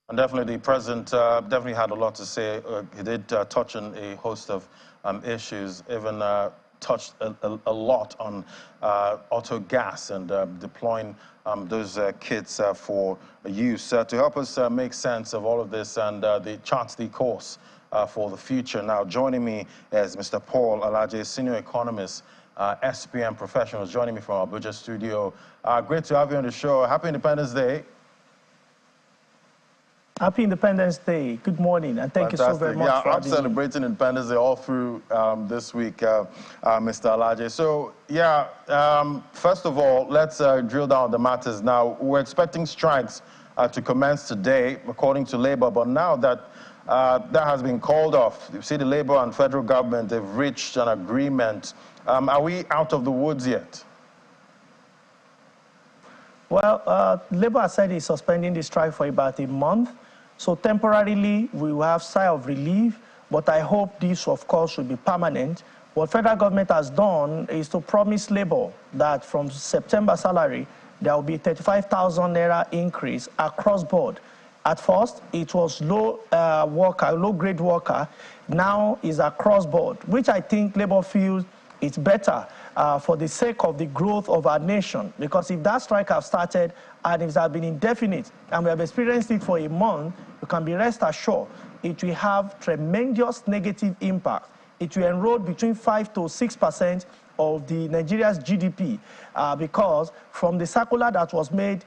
And definitely, the president definitely had a lot to say. He did touch on a host of issues, even touched a lot on auto gas and deploying those kits for use. To help us make sense of all of this and chart the course for the future. Now, joining me is Mr. Paul Alaje, senior economist, SPM professional, joining me from our Abuja studio. Great to have you on the show. Happy Independence Day. Happy Independence Day. Good morning, and thank Fantastic. you so very much for having me. I'm celebrating Independence Day all through this week, Mr. Alaje. So, first of all, let's drill down the matters now. We're expecting strikes to commence today, according to Labour, but now that that has been called off, you see the Labour and federal government, they've reached an agreement. Are we out of the woods yet? Well, Labour has said it's suspending the strike for about a month. So temporarily, we will have sigh of relief, but I hope this, of course, will be permanent. What federal government has done is to promise Labour that from September salary, there will be 35,000 naira increase across board. At first, it was low-grade worker. Now is across board, which I think Labour feels it's better for the sake of the growth of our nation. Because if that strike has started and it has been indefinite and we have experienced it for a month, you can be rest assured it will have tremendous negative impact. It will erode between 5 to 6% of the Nigeria's GDP because from the circular that was made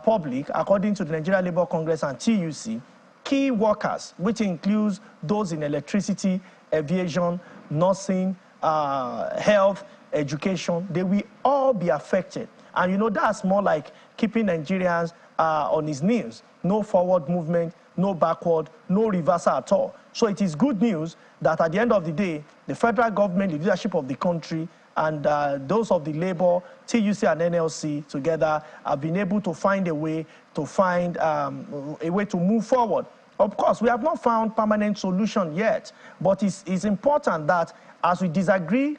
public, according to the Nigeria Labour Congress and TUC, key workers, which includes those in electricity, aviation, nursing, health, education, they will all be affected. And you know, that's more like keeping Nigerians on his knees. No forward movement, no backward, no reversal at all. So it is good news that at the end of the day, the federal government, the leadership of the country, and those of the Labour, TUC and NLC together have been able to find a way to move forward. Of course, we have not found permanent solution yet, but it's important that as we disagree,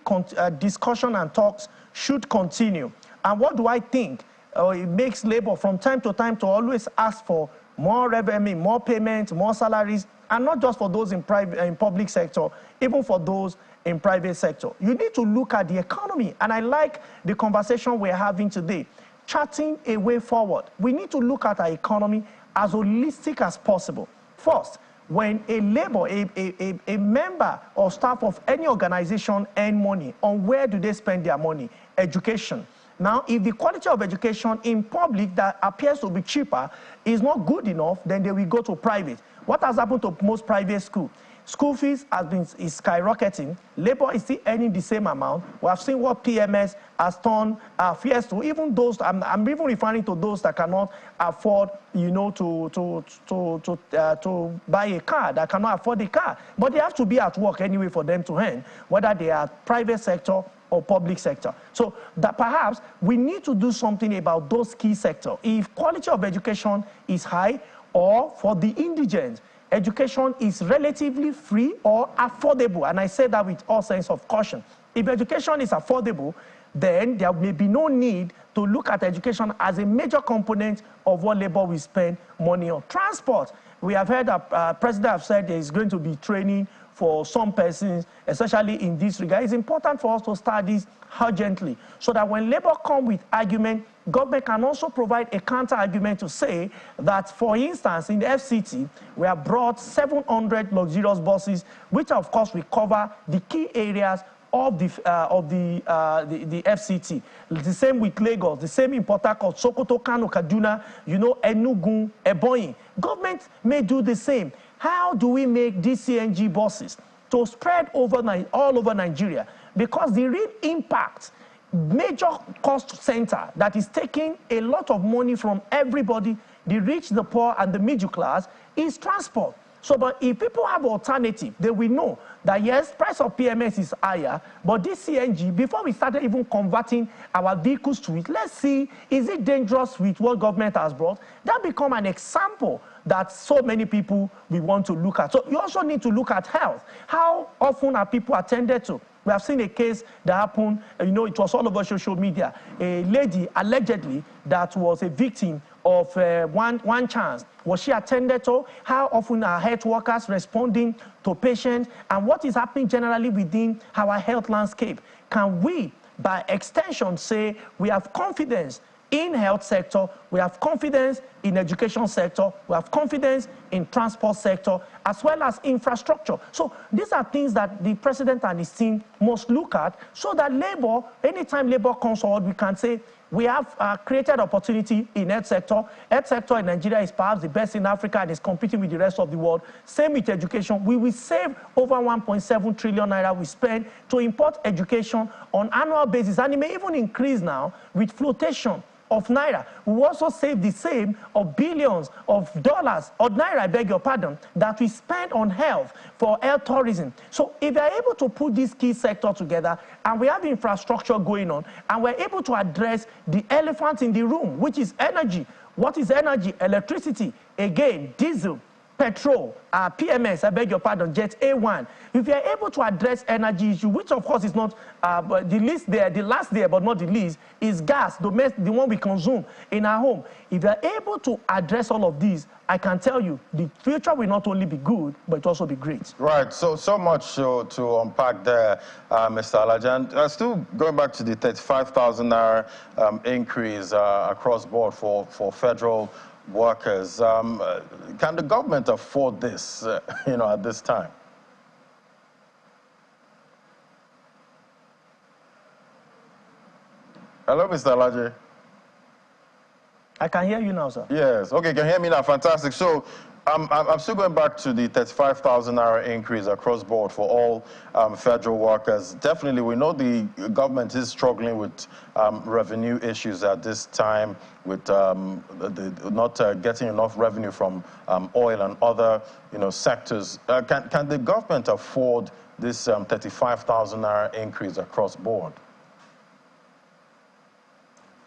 discussion and talks should continue. And what do I think? It makes Labour from time to time to always ask for more revenue, more payments, more salaries, and not just for those in public sector, even for those in private sector. You need to look at the economy, and I like the conversation we're having today, charting a way forward. We need to look at our economy as holistic as possible. First, when a member or staff of any organization earn money, on where do they spend their money? Education. Now, if the quality of education in public that appears to be cheaper is not good enough, then they will go to private. What has happened to most private schools? School fees is skyrocketing. Labour is still earning the same amount. We have seen what PMS has turned fears to. Even those, I'm even referring to those that cannot afford, you know, to buy a car, that cannot afford a car. But they have to be at work anyway for them to earn, whether they are private sector or public sector. So that perhaps we need to do something about those key sectors. If quality of education is high, or for the indigent, education is relatively free or affordable, and I say that with all sense of caution. If education is affordable, then there may be no need to look at education as a major component of what Labour will spend money on. Transport, we have heard that President have said there is going to be training for some persons, especially in this regard. It's important for us to start this urgently, so that when Labour come with argument, government can also provide a counter-argument to say that, for instance, in the FCT, we have brought 700 luxurious buses, which of course will cover the key areas of the FCT. The same with Lagos, the same in Port Harcourt, Sokoto, Kano, Kaduna, you know, Enugu, Ebonyi. Government may do the same. How do we make these CNG buses to spread over all over Nigeria? Because the real impact, major cost center that is taking a lot of money from everybody, the rich, the poor, and the middle class, is transport. So, but if people have alternative, they will know that yes, price of PMS is higher, but this CNG, before we started even converting our vehicles to it, let's see, is it dangerous with what government has brought? That become an example that so many people we want to look at. So you also need to look at health. How often are people attended to? We have seen a case that happened, you know, it was all over social media. A lady, allegedly, that was a victim of one chance was she attended to? How often are health workers responding to patients? And what is happening generally within our health landscape? Can we, by extension, say we have confidence in health sector, we have confidence in education sector, we have confidence in transport sector, as well as infrastructure. So these are things that the president and his team must look at so that labor, anytime labor comes forward, we can say we have created opportunity in health sector. Health sector in Nigeria is perhaps the best in Africa and is competing with the rest of the world. Same with education. We will save over 1.7 trillion naira we spend to import education on annual basis, and it may even increase now with flotation of naira. We will also save the same of billions of dollars, or naira, I beg your pardon, that we spend on health for health tourism. So if we are able to put this key sector together and we have infrastructure going on and we're able to address the elephant in the room, which is energy. What is energy? Electricity, again, diesel, petrol, PMS, I beg your pardon, Jet A1. If you are able to address energy issue, which of course is not the least there, the last there, but not the least, is gas, the one we consume in our home. If you are able to address all of these, I can tell you the future will not only be good, but it will also be great. Right, so much to unpack there, Mr. Alajan. Still going back to the 35,000 naira increase across board for federal workers. Can the government afford this, at this time? Hello, Mr. Alaje. I can hear you now, sir. Yes. Okay, can you hear me now? Fantastic. So I'm still going back to the 35,000 naira increase across board for all federal workers. Definitely, we know the government is struggling with revenue issues at this time, with not getting enough revenue from oil and other sectors. Can the government afford this 35,000 naira increase across board?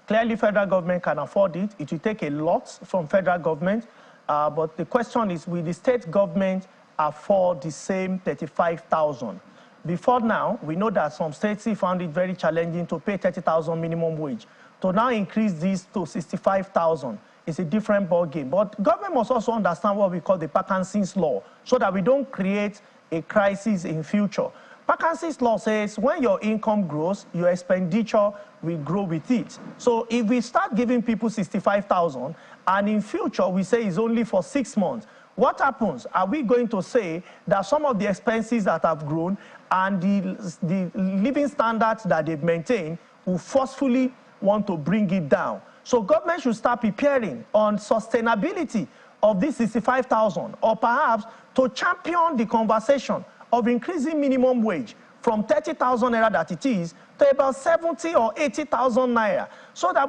Clearly, federal government can afford it. It will take a lot from federal government. But the question is, will the state government afford the same 35,000? Before now, we know that some states found it very challenging to pay 30,000 minimum wage. To now increase this to 65,000 is a different ballgame. But government must also understand what we call the Parkinson's law, so that we don't create a crisis in future. Parkinson's law says when your income grows, your expenditure will grow with it. So if we start giving people 65,000 and in future we say it's only for 6 months, what happens? Are we going to say that some of the expenses that have grown and the living standards that they've maintained will forcefully want to bring it down? So government should start preparing on sustainability of this 65,000, or perhaps to champion the conversation of increasing minimum wage from 30,000 naira that it is to about 70 or 80,000 naira, so that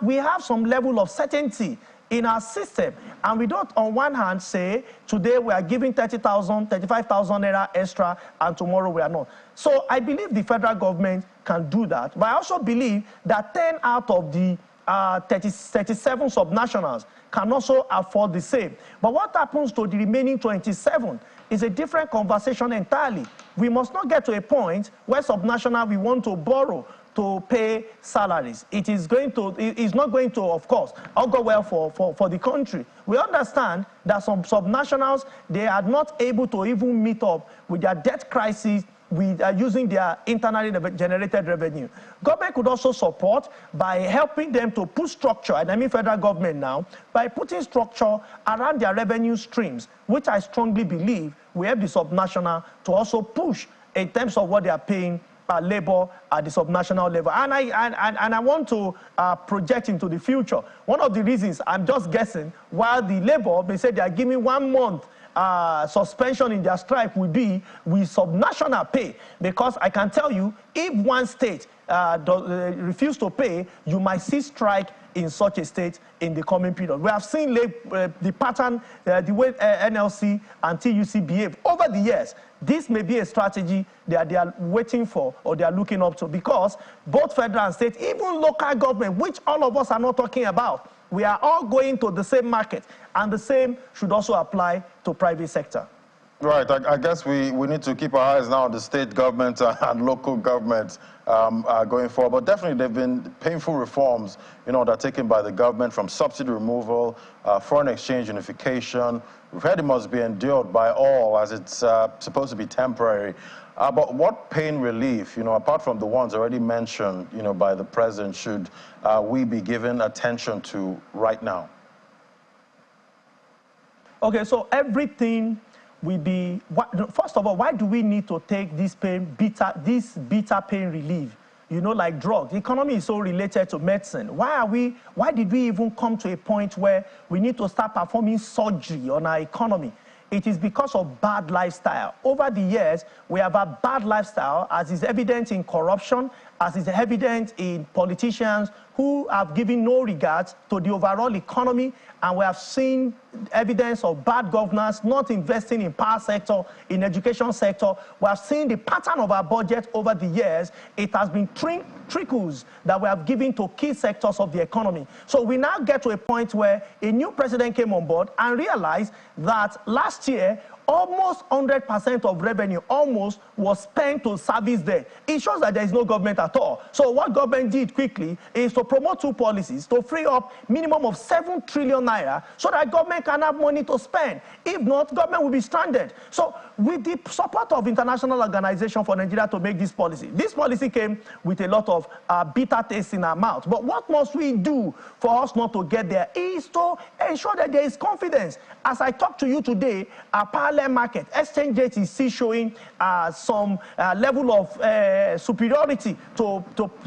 we have some level of certainty in our system, and we don't on one hand say today we are giving 30,000, 35,000 naira extra and tomorrow we are not. So I believe the federal government can do that, but I also believe that 10 out of the 37 subnationals can also afford the same. But what happens to the remaining 27 is a different conversation entirely. We must not get to a point where subnational we want to borrow to pay salaries. It is not going to, of course, all go well for the country. We understand that some subnationals, they are not able to even meet up with their debt crisis with using their internally generated revenue. Government could also support by helping them to put structure, and I mean federal government now, by putting structure around their revenue streams, which I strongly believe will help the subnational to also push in terms of what they are paying labor at the subnational level. And I want to project into the future. One of the reasons, I'm just guessing, while the labor, they say they are giving 1 month suspension in their strike will be with subnational pay, because I can tell you, if one state refuse to pay, you might see strike in such a state in the coming period. We have seen the pattern, the way NLC and TUC behave over the years. This may be a strategy that they are waiting for or they are looking up to, because both federal and state, even local government, which all of us are not talking about, we are all going to the same market, and the same should also apply to private sector. Right. I guess we need to keep our eyes now on the state government and local government going forward. But definitely there have been painful reforms, that are taken by the government, from subsidy removal, foreign exchange unification. We've heard it must be endured by all, as it's supposed to be temporary. But what pain relief, apart from the ones already mentioned, by the president, should we be giving attention to right now? Okay, so everything will be, first of all, why do we need to take this bitter pain relief? Like drugs. The economy is so related to medicine. Why did we even come to a point where we need to start performing surgery on our economy? It is because of bad lifestyle. Over the years, we have a bad lifestyle, as is evident in corruption, as is evident in politicians who have given no regard to the overall economy, and we have seen evidence of bad governance, not investing in power sector, in education sector. We have seen the pattern of our budget over the years. It has been trickles that we have given to key sectors of the economy. So we now get to a point where a new president came on board and realized that last year, almost 100% of revenue was spent to service debt. It shows that there is no government at all. So what government did quickly is to promote two policies to free up minimum of 7 trillion naira so that government can have money to spend. If not, government will be stranded. So with the support of international organization for Nigeria to make this policy came with a lot of bitter taste in our mouth. But what must we do for us not to get there is to ensure that there is confidence. As I talk to you today, our parallel market exchange rate is still showing some level of superiority to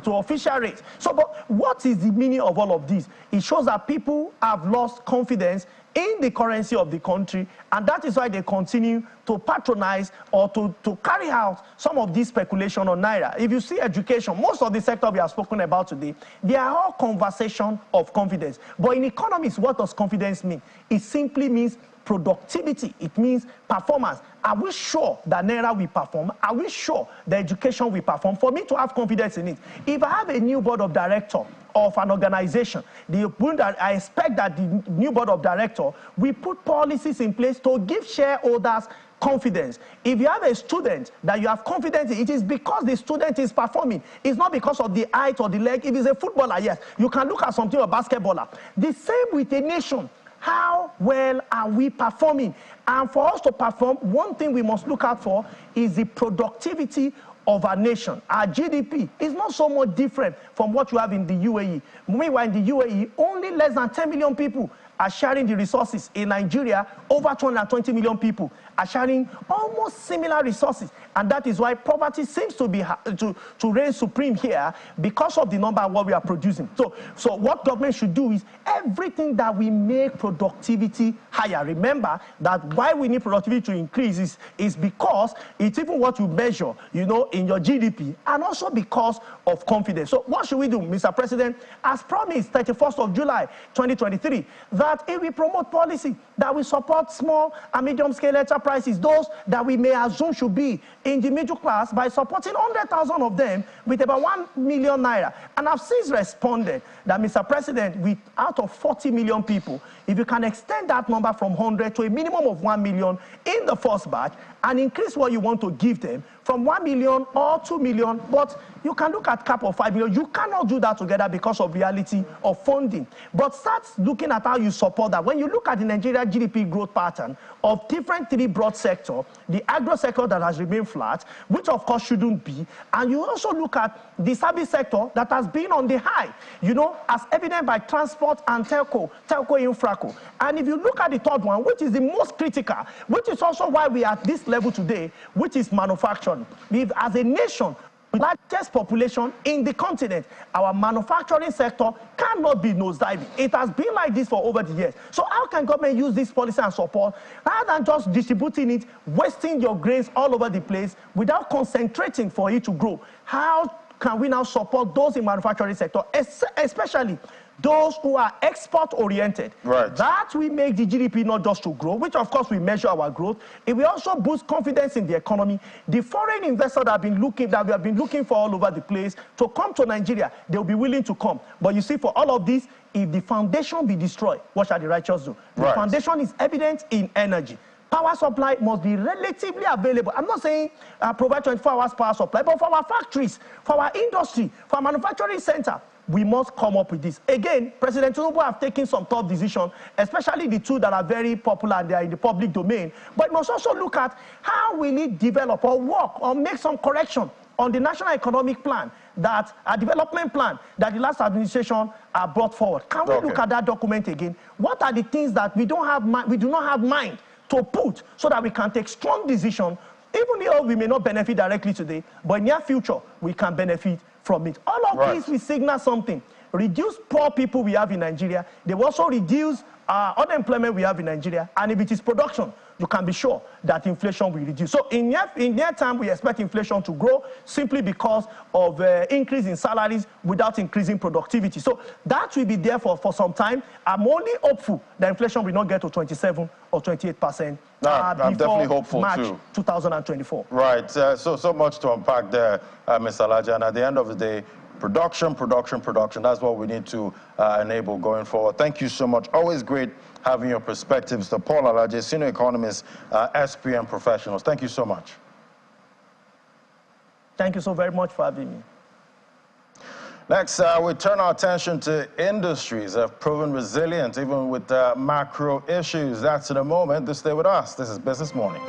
official rates. So, but what is the meaning of all of this? It shows that people have lost confidence in the currency of the country, and that is why they continue to patronize or to carry out some of this speculation on naira. If you see education, most of the sector we have spoken about today, they are all conversation of confidence. But in economics, what does confidence mean? It simply means productivity. It means performance. Are we sure that naira will perform? Are we sure the education will perform? For me to have confidence in it, if I have a new board of director of an organization, I expect that the new board of director will put policies in place to give shareholders confidence. If you have a student that you have confidence in, it is because the student is performing. It's not because of the height or the leg. If it's a footballer, yes, you can look at something, a basketballer. The same with a nation. How well are we performing? And for us to perform, one thing we must look out for is the productivity of our nation. Our GDP is not so much different from what you have in the UAE. Meanwhile, in the UAE, only less than 10 million people are sharing the resources. In Nigeria, over 220 million people are sharing almost similar resources. And that is why poverty seems to be to reign supreme here, because of the number of what we are producing. So what government should do is everything that we make productivity higher. Remember that why we need productivity to increase is because it's even what you measure, in your GDP, and also because of confidence. So what should we do, Mr. President? As promised, 31st of July, 2023, that if we promote policy that we support small and medium-scale enterprises, those that we may assume should be in the middle class, by supporting 100,000 of them with about 1 million naira. And I've since responded that, Mr. President, out of 40 million people, if you can extend that number from 100 to a minimum of 1 million in the first batch, and increase what you want to give them from 1 million or 2 million, but you can look at cap of 5 million. You cannot do that together because of reality of funding. But start looking at how you support that. When you look at the Nigeria GDP growth pattern of different three broad sectors, the agro sector that has remained flat, which of course shouldn't be, and you also look at the service sector that has been on the high, as evident by transport and telco infraco. And if you look at the third one, which is the most critical, which is also why we are at this level today, which is manufacturing. As a nation, largest population in the continent, our manufacturing sector cannot be nosediving. It has been like this for over the years. So how can government use this policy and support rather than just distributing it, wasting your grains all over the place without concentrating for it to grow? How can we now support those in manufacturing sector, especially those who are export-oriented? Right. That we make the GDP not just to grow, which of course we measure our growth. It will also boost confidence in the economy. The foreign investors that we have been looking for all over the place to come to Nigeria, they'll be willing to come. But you see, for all of this, if the foundation be destroyed, what shall the righteous do? The foundation is evident in energy. Power supply must be relatively available. I'm not saying provide 24 hours power supply, but for our factories, for our industry, for our manufacturing center, we must come up with this. Again, President Tinubu have taken some tough decisions, especially the two that are very popular and they are in the public domain. But we must also look at how will it develop or work or make some correction on the national economic plan, that a development plan that the last administration brought forward. Can we look at that document again? What are the things that we do not have mind to put so that we can take strong decisions, even though we may not benefit directly today, but in the near future, we can benefit from it. All of this will signal something. Reduce poor people we have in Nigeria. They will also reduce unemployment we have in Nigeria. And if it is production, you can be sure that inflation will reduce. So in near time, we expect inflation to grow simply because of increase in salaries without increasing productivity. So that will be there for some time. I'm only hopeful that inflation will not get to 27 or 28%. I'm definitely hopeful March too. 2024. Right. So much to unpack there, Mr. Alaji. And at the end of the day, production. That's what we need to enable going forward. Thank you so much. Always great having your perspectives. To Paul Alaji, senior economist, SPM Professionals. Thank you so much. Thank you so very much for having me. Next, we turn our attention to industries that have proven resilient even with macro issues. That's in a moment. Stay with us. This is Business Morning.